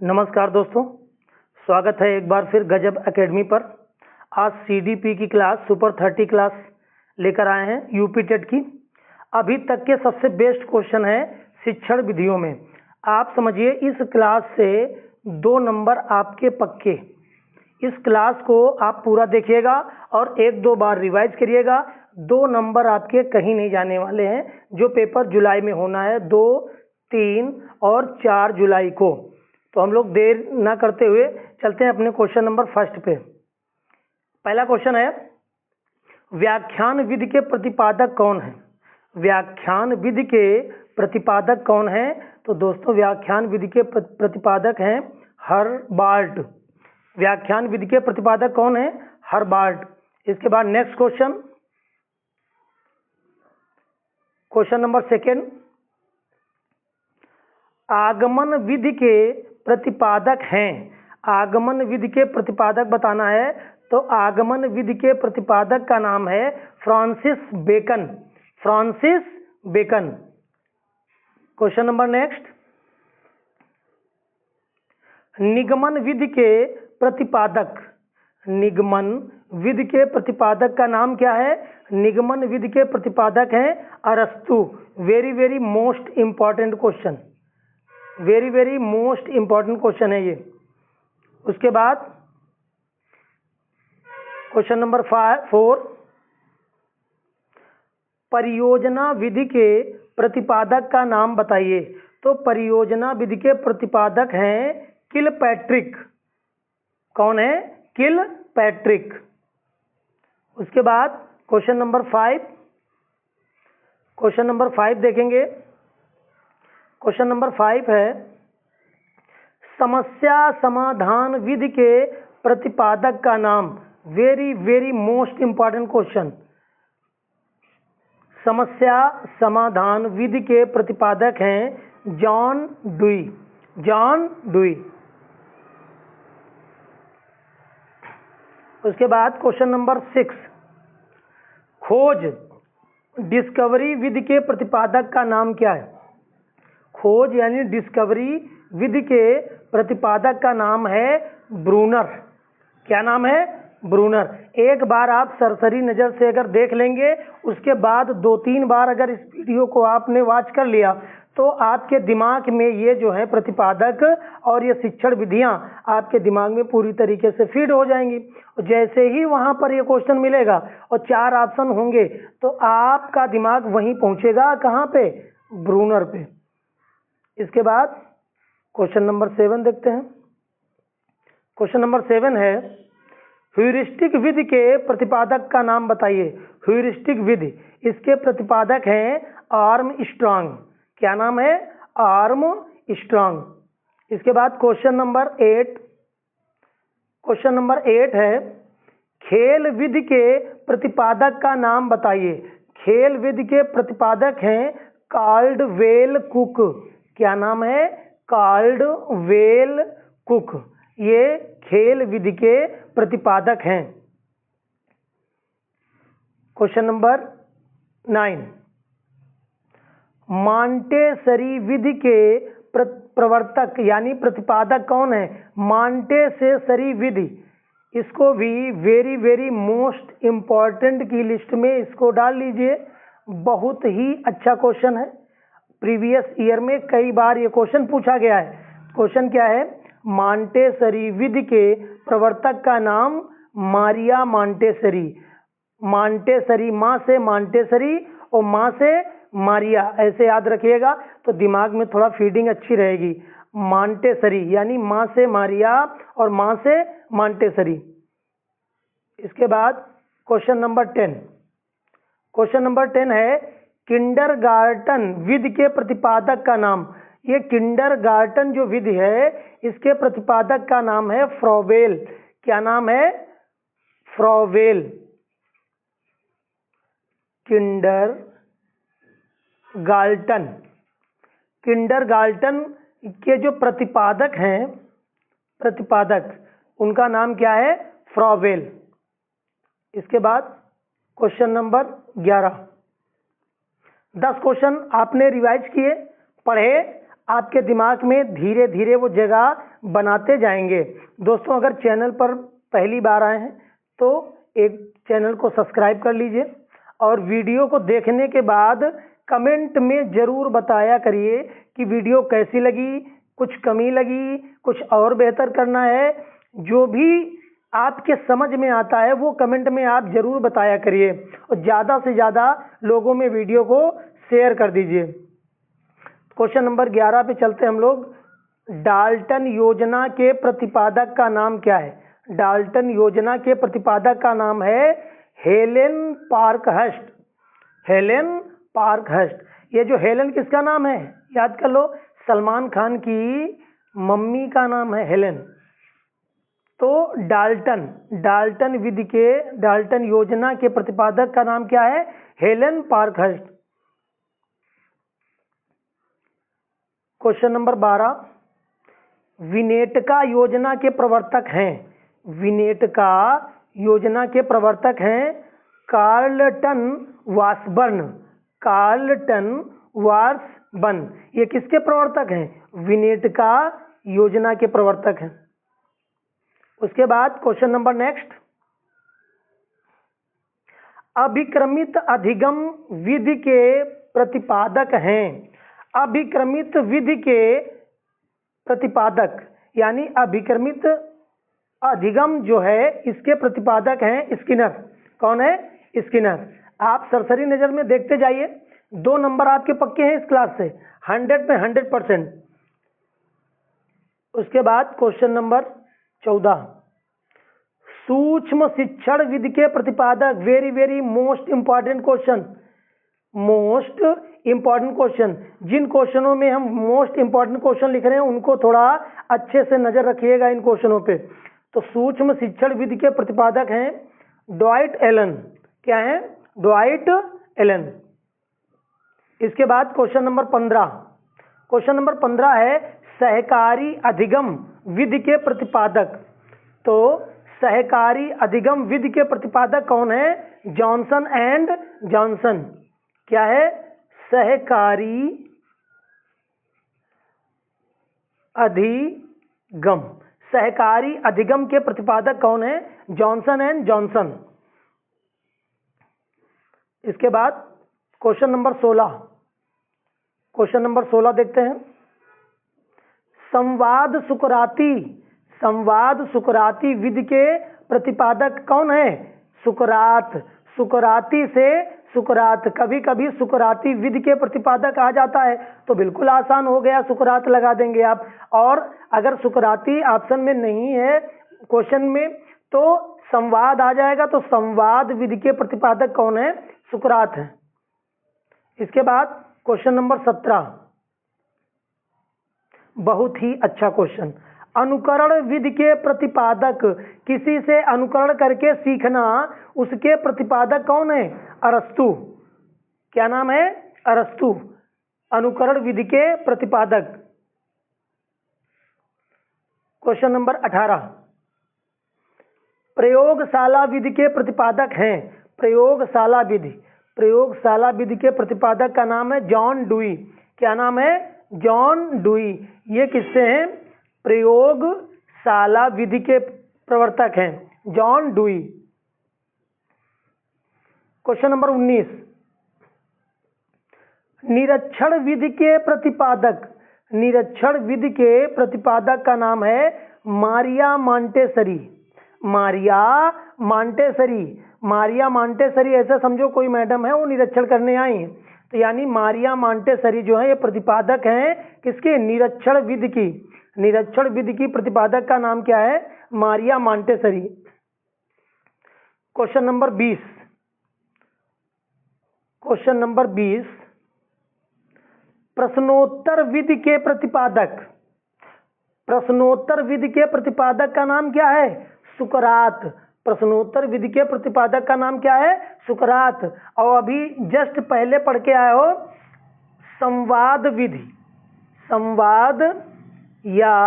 नमस्कार दोस्तों, स्वागत है एक बार फिर गजब एकेडमी पर। आज सीडीपी की क्लास सुपर 30 क्लास लेकर आए हैं यूपी टेट की। अभी तक के सबसे बेस्ट क्वेश्चन है शिक्षण विधियों में। आप समझिए इस क्लास से 2 नंबर आपके पक्के। इस क्लास को आप पूरा देखिएगा और 1-2 बार रिवाइज करिएगा। 2 नंबर आपके कहीं नहीं जाने वाले हैं। जो पेपर जुलाई में होना है 2, 3 और 4 जुलाई को। तो हम लोग देर ना करते हुए चलते हैं अपने क्वेश्चन नंबर फर्स्ट पे। पहला क्वेश्चन है, व्याख्यान विधि के प्रतिपादक कौन है? व्याख्यान विधि के प्रतिपादक कौन है? तो दोस्तों व्याख्यान विधि के प्रतिपादक हैं हर्बार्ट। व्याख्यान विधि के प्रतिपादक कौन है? हर्बार्ट। इसके बाद next question, question number second, आगमन विधि के प्रतिपादक हैं। आगमन विधि के प्रतिपादक बताना है तो आगमन विधि के प्रतिपादक का नाम है Francis Bacon. Francis Bacon. Question number next, निगमन विधि के प्रतिपादक। निगमन विधि के प्रतिपादक का नाम क्या है? निगमन विधि के प्रतिपादक हैं अरस्तु। Very very most important question, very very most important question है ये। उसके बाद क्वेश्चन नंबर 4, परियोजना विधि के प्रतिपादक का नाम बताइए। तो परियोजना विधि के प्रतिपादक हैं किलपैट्रिक। कौन है? किलपैट्रिक। उसके बाद क्वेश्चन नंबर 5, क्वेश्चन नंबर 5 देखेंगे। क्वेश्चन नंबर 5 है, समस्या समाधान विधि के प्रतिपादक का नाम। Very very most important question. समस्या समाधान विधि के प्रतिपादक हैं जॉन डुई। John dewy. उसके बाद क्वेश्चन नंबर 6, खोज डिस्कवरी विधि के प्रतिपादक का नाम क्या है? खोज यानी डिस्कवरी विधि के प्रतिपादक का नाम है ब्रूनर। क्या नाम है? ब्रूनर। एक बार आप सरसरी नज़र से अगर देख लेंगे, उसके बाद 2-3 बार अगर इस वीडियो को आपने वॉच कर लिया तो आपके दिमाग में ये जो है प्रतिपादक और ये शिक्षण विधियां आपके दिमाग में पूरी तरीके से फीड हो जाएंगी। जैसे ही वहां पर ये क्वेश्चन मिलेगा और 4 ऑप्शन होंगे तो आपका दिमाग वहीं पहुंचेगा। कहाँ पे? ब्रूनर पे। इसके बाद क्वेश्चन नंबर 7 देखते हैं। क्वेश्चन नंबर 7 है, ह्यूरिस्टिक विधि के प्रतिपादक का नाम बताइए। ह्यूरिस्टिक विधि, इसके प्रतिपादक हैं आर्मस्ट्रांग। क्या नाम है? आर्मस्ट्रांग। इसके बाद क्वेश्चन नंबर 8, क्वेश्चन नंबर 8 है, खेल विधि के प्रतिपादक का नाम बताइए। खेल विधि के प्रतिपादक हैं काल्डवेल कुक। क्या नाम है? काल्डवेल कुक। ये खेल विधि के प्रतिपादक हैं। क्वेश्चन नंबर 9, मॉन्टेसरी विधि के प्रवर्तक यानी प्रतिपादक कौन है? मॉन्टेसरी विधि। इसको भी वेरी वेरी मोस्ट इंपॉर्टेंट की लिस्ट में इसको डाल लीजिए। बहुत ही अच्छा क्वेश्चन है। प्रीवियस ईयर में कई बार ये क्वेश्चन पूछा गया है। क्वेश्चन क्या है? मॉन्टेसरी विधि के प्रवर्तक का नाम मारिया मॉन्टेसरी। मॉन्टेसरी, माँ से मॉन्टेसरी और माँ से मारिया, ऐसे याद रखिएगा तो दिमाग में थोड़ा फीडिंग अच्छी रहेगी। मॉन्टेसरी यानी माँ से मारिया और माँ से मॉन्टेसरी। इसके बाद क्वेश्चन नंबर 10, क्वेश्चन नंबर 10 है, किंडरगार्टन विधि के प्रतिपादक का नाम। ये किंडरगार्टन जो विधि है इसके प्रतिपादक का नाम है फ्रॉवेल। क्या नाम है? फ्रॉवेल। किंडरगार्टन। किंडरगार्टन के जो प्रतिपादक हैं, प्रतिपादक उनका नाम क्या है? फ्रॉवेल। इसके बाद क्वेश्चन नंबर 11, 10 क्वेश्चन आपने रिवाइज किए, पढ़े, आपके दिमाग में धीरे धीरे वो जगह बनाते जाएंगे। दोस्तों, अगर चैनल पर पहली बार आए हैं तो एक चैनल को सब्सक्राइब कर लीजिए और वीडियो को देखने के बाद कमेंट में ज़रूर बताया करिए कि वीडियो कैसी लगी, कुछ कमी लगी, कुछ और बेहतर करना है। जो भी आपके समझ में आता है वो कमेंट में आप ज़रूर बताया करिए और ज़्यादा से ज़्यादा लोगों में वीडियो को शेयर कर दीजिए। क्वेश्चन नंबर 11 पे चलते हम लोग। डाल्टन योजना के प्रतिपादक का नाम क्या है? डाल्टन योजना के प्रतिपादक का नाम है हेलेन पार्कहर्स्ट। Helen Parkhurst. ये जो हेलेन किसका नाम है? याद कर लो, सलमान खान की मम्मी का नाम है हेलेन। तो डाल्टन विधि के, डाल्टन योजना के प्रतिपादक का नाम क्या है? Helen Parkhurst. Question number 12। Winnetka योजना के प्रवर्तक हैं। विनेटका योजना के प्रवर्तक हैं कार्लटन वार्सबर्न। कार्लटन वार्सबर्न ये किसके प्रवर्तक हैं? विनेटका योजना के प्रवर्तक हैं। उसके बाद क्वेश्चन नंबर नेक्स्ट। अभिक्रमित अधिगम विधि के प्रतिपादक हैं। अभिक्रमित विधि के प्रतिपादक यानी अभिक्रमित अधिगम जो है इसके प्रतिपादक हैं स्किनर। कौन है? स्किनर। आप सरसरी नजर में देखते जाइए, 2 नंबर आपके पक्के हैं इस क्लास से, 100 में 100%। उसके बाद क्वेश्चन नंबर 14। सूक्ष्म शिक्षण विधि के प्रतिपादक। Very very most important question. Most important question. जिन क्वेश्चनों में हम मोस्ट इंपॉर्टेंट क्वेश्चन लिख रहे हैं उनको थोड़ा अच्छे से नजर रखिएगा इन क्वेश्चनों पे। तो सूक्ष्म शिक्षण विधि के प्रतिपादक हैं ड्वाइट एलन। क्या है? Dwight Allen. इसके बाद क्वेश्चन नंबर 15। क्वेश्चन नंबर 15 है सहकारी अधिगम विधि के प्रतिपादक। तो सहकारी अधिगम विधि के प्रतिपादक कौन है? Johnson and Johnson. क्या है? सहकारी अधिगम। सहकारी अधिगम के प्रतिपादक कौन है? Johnson and Johnson. इसके बाद क्वेश्चन नंबर 16। क्वेश्चन नंबर 16 देखते हैं। संवाद सुकराती विधि के प्रतिपादक कौन है? सुकरात। सुकराती से सुकरात। कभी कभी सुकराती विधि के प्रतिपादक आ जाता है तो बिल्कुल आसान हो गया, सुकरात लगा देंगे आप। और अगर सुकराती ऑप्शन में नहीं है क्वेश्चन में तो संवाद आ जाएगा। तो संवाद विधि के प्रतिपादक कौन है? सुकरात है। इसके बाद क्वेश्चन नंबर 17। बहुत ही अच्छा क्वेश्चन। अनुकरण विधि के प्रतिपादक। किसी से अनुकरण करके सीखना, उसके प्रतिपादक कौन है? अरस्तु। क्या नाम है? अरस्तु। अनुकरण विधि के प्रतिपादक। Question number 18। प्रयोगशाला विधि के प्रतिपादक हैं। प्रयोगशाला विधि। प्रयोगशाला विधि के प्रतिपादक का नाम है जॉन डुई। क्या नाम है? John dewy. ये किससे हैं? प्रयोगशाला विधि के प्रवर्तक हैं जॉन डुई। Question number 19। निरीक्षण विधि के प्रतिपादक। निरीक्षण विधि के प्रतिपादक का नाम है Maria Montessori. Maria Montessori. Maria Montessori ऐसा समझो कोई मैडम है, वो निरीक्षण करने आई है। तो यानी मारिया मॉन्टेसरी जो है ये प्रतिपादक हैं किसके? निरीक्षण विधि की। निरीक्षण विधि की प्रतिपादक का नाम क्या है? Maria Montessori. Question number 20। Question number 20। प्रश्नोत्तर विधि के प्रतिपादक। प्रश्नोत्तर विधि के प्रतिपादक का नाम क्या है? सुकरात। प्रश्नोत्तर विधि के प्रतिपादक का नाम क्या है? सुकरात। और अभी जस्ट पहले पढ़ के आए हो संवाद विधि। संवाद या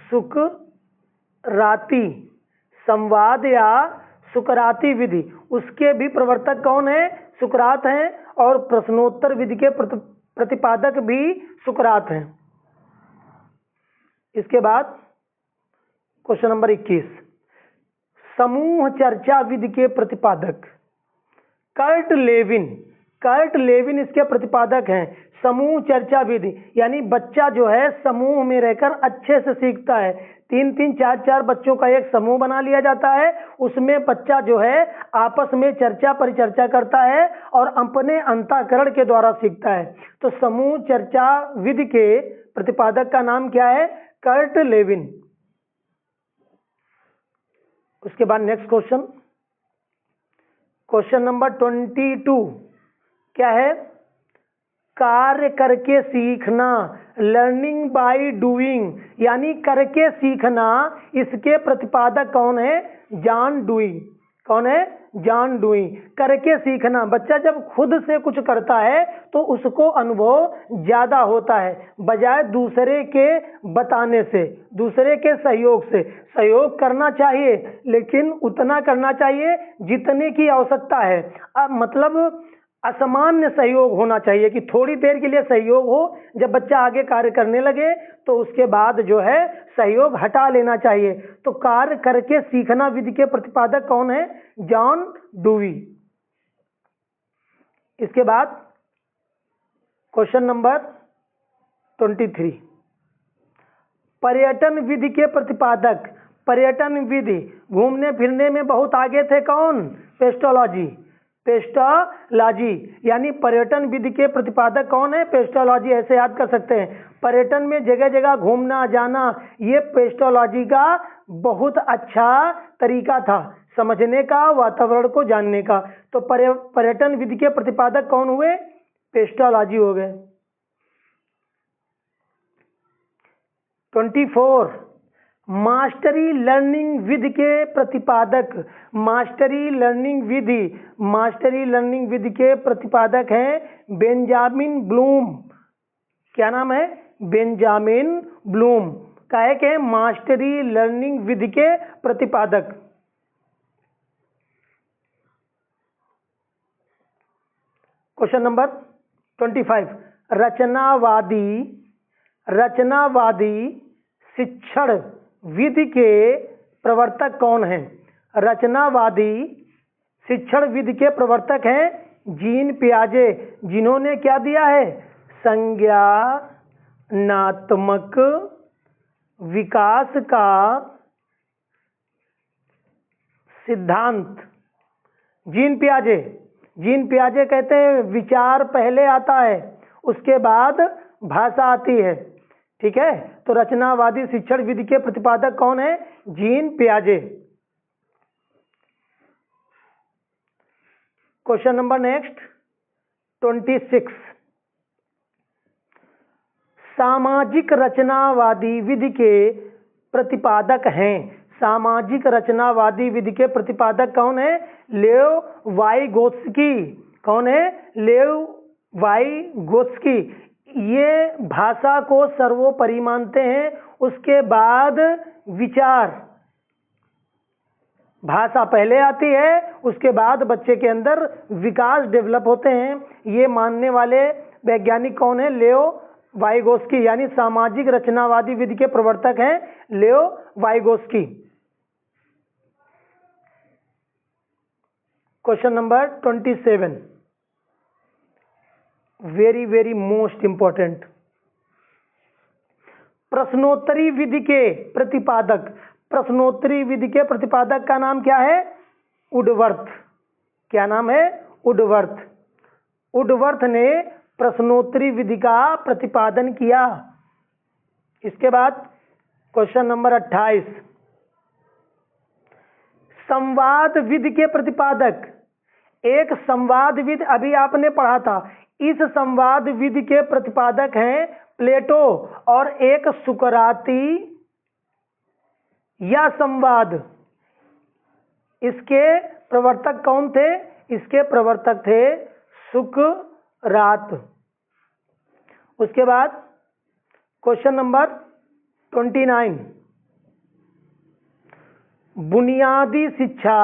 सुकराती। संवाद या सुकराती विधि, उसके भी प्रवर्तक कौन है? सुकरात हैं। और प्रश्नोत्तर विधि के प्रतिपादक भी सुकरात हैं। इसके बाद क्वेश्चन नंबर 21, समूह चर्चा विधि के प्रतिपादक कर्ट लेविन इसके प्रतिपादक हैं। समूह चर्चा विधि यानी बच्चा जो है समूह में रहकर अच्छे से सीखता है। 3-3, 4-4 बच्चों का एक समूह बना लिया जाता है, उसमें बच्चा जो है आपस में चर्चा परिचर्चा करता है और अपने अंतःकरण के द्वारा सीखता है। तो समूह चर्चा विधि के प्रतिपादक का नाम क्या है? Kurt Lewin. उसके बाद नेक्स्ट क्वेश्चन, क्वेश्चन नंबर 22 क्या है? कार्य करके सीखना, लर्निंग बाय डूइंग यानी करके सीखना। इसके प्रतिपादक कौन है? जॉन डूई। कौन है? जॉन डूई। करके सीखना, बच्चा जब खुद से कुछ करता है तो उसको अनुभव ज्यादा होता है बजाय दूसरे के बताने से, दूसरे के सहयोग से। सहयोग करना चाहिए लेकिन उतना करना चाहिए जितने की आवश्यकता है। अब मतलब असामान्य सहयोग होना चाहिए कि थोड़ी देर के लिए सहयोग हो, जब बच्चा आगे कार्य करने लगे तो उसके बाद जो है सहयोग हटा लेना चाहिए। तो कार्य करके सीखना विधि के प्रतिपादक कौन है? जॉन डूई। इसके बाद क्वेश्चन नंबर 23, पर्यटन विधि के प्रतिपादक। पर्यटन विधि, घूमने फिरने में बहुत आगे थे कौन? पेस्टोलॉजी यानी पर्यटन विधि के प्रतिपादक कौन है? पेस्टोलॉजी। ऐसे याद कर सकते हैं, पर्यटन में जगह जगह घूमना जाना ये पेस्टोलॉजी का बहुत अच्छा तरीका था समझने का, वातावरण को जानने का। तो पर्यटन विधि के प्रतिपादक कौन हुए? पेस्टोलॉजी हो गए। 24, मास्टरी लर्निंग विधि के प्रतिपादक। मास्टरी लर्निंग विधि के प्रतिपादक हैं बेंजामिन ब्लूम। क्या नाम है? Benjamin Bloom. काहे के मास्टरी लर्निंग विधि के प्रतिपादक। क्वेश्चन नंबर 25, रचनावादी शिक्षण विधि के प्रवर्तक कौन हैं? रचनावादी शिक्षण विधि के प्रवर्तक हैं जीन पियाजे, जिन्होंने क्या दिया है? संज्ञानात्मक विकास का सिद्धांत। जीन पियाजे कहते हैं विचार पहले आता है उसके बाद भाषा आती है। ठीक है, तो रचनावादी शिक्षण विधि के प्रतिपादक कौन है? जीन पियाजे। क्वेश्चन नंबर नेक्स्ट 26, सामाजिक रचनावादी विधि के प्रतिपादक हैं। सामाजिक रचनावादी विधि के प्रतिपादक कौन है? लेव वाइगोत्स्की। कौन है? लेव वाइगोत्स्की। ये भाषा को सर्वोपरि मानते हैं, उसके बाद विचार। भाषा पहले आती है उसके बाद बच्चे के अंदर विकास डेवलप होते हैं। ये मानने वाले वैज्ञानिक कौन है? लेव वाइगोत्स्की, यानी सामाजिक रचनावादी विधि के प्रवर्तक हैं लेव Vygotsky. Question number 27, very most important, प्रश्नोत्तरी विधि के प्रतिपादक। प्रश्नोत्तरी विधि के प्रतिपादक का नाम क्या है? वुडवर्थ। क्या नाम है? वुडवर्थ। वुडवर्थ ने प्रश्नोत्तरी विधि का प्रतिपादन किया। इसके बाद क्वेश्चन नंबर 28, संवाद विधि के प्रतिपादक। एक संवाद विधि अभी आपने पढ़ा था, इस संवाद विधि के प्रतिपादक हैं प्लेटो, और एक सुकराती या संवाद। इसके प्रवर्तक कौन थे? इसके प्रवर्तक थे सुकरात। उसके बाद क्वेश्चन नंबर 29, बुनियादी शिक्षा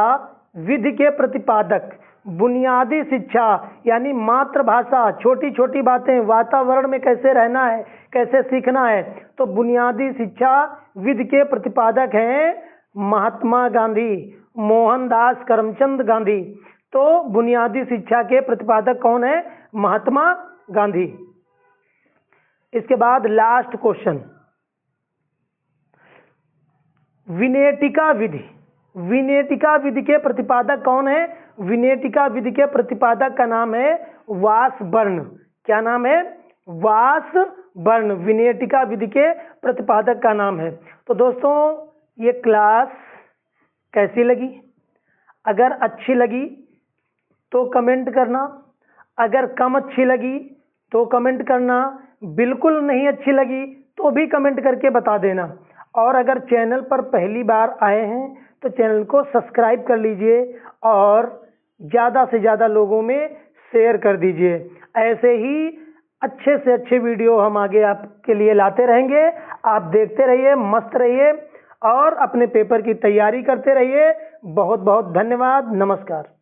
विधि के प्रतिपादक। बुनियादी शिक्षा यानी मातृभाषा, छोटी छोटी बातें, वातावरण में कैसे रहना है, कैसे सीखना है। तो बुनियादी शिक्षा विधि के प्रतिपादक हैं महात्मा गांधी, मोहनदास करमचंद गांधी। तो बुनियादी शिक्षा के प्रतिपादक कौन है? महात्मा गांधी। इसके बाद लास्ट क्वेश्चन, विनेटिका विधि। विनेटिका विधि के प्रतिपादक कौन है? विनेटिका विधि के प्रतिपादक का नाम है वासबर्न। क्या नाम है? वासबर्न। विनेटिका विधि के प्रतिपादक का नाम है। तो दोस्तों ये क्लास कैसी लगी? अगर अच्छी लगी तो कमेंट करना, अगर कम अच्छी लगी तो कमेंट करना, बिल्कुल नहीं अच्छी लगी तो भी कमेंट करके बता देना। और अगर चैनल पर पहली बार आए हैं तो चैनल को सब्सक्राइब कर लीजिए और ज़्यादा से ज़्यादा लोगों में शेयर कर दीजिए। ऐसे ही अच्छे से अच्छे वीडियो हम आगे आपके लिए लाते रहेंगे। आप देखते रहिए, मस्त रहिए और अपने पेपर की तैयारी करते रहिए। बहुत बहुत धन्यवाद। नमस्कार।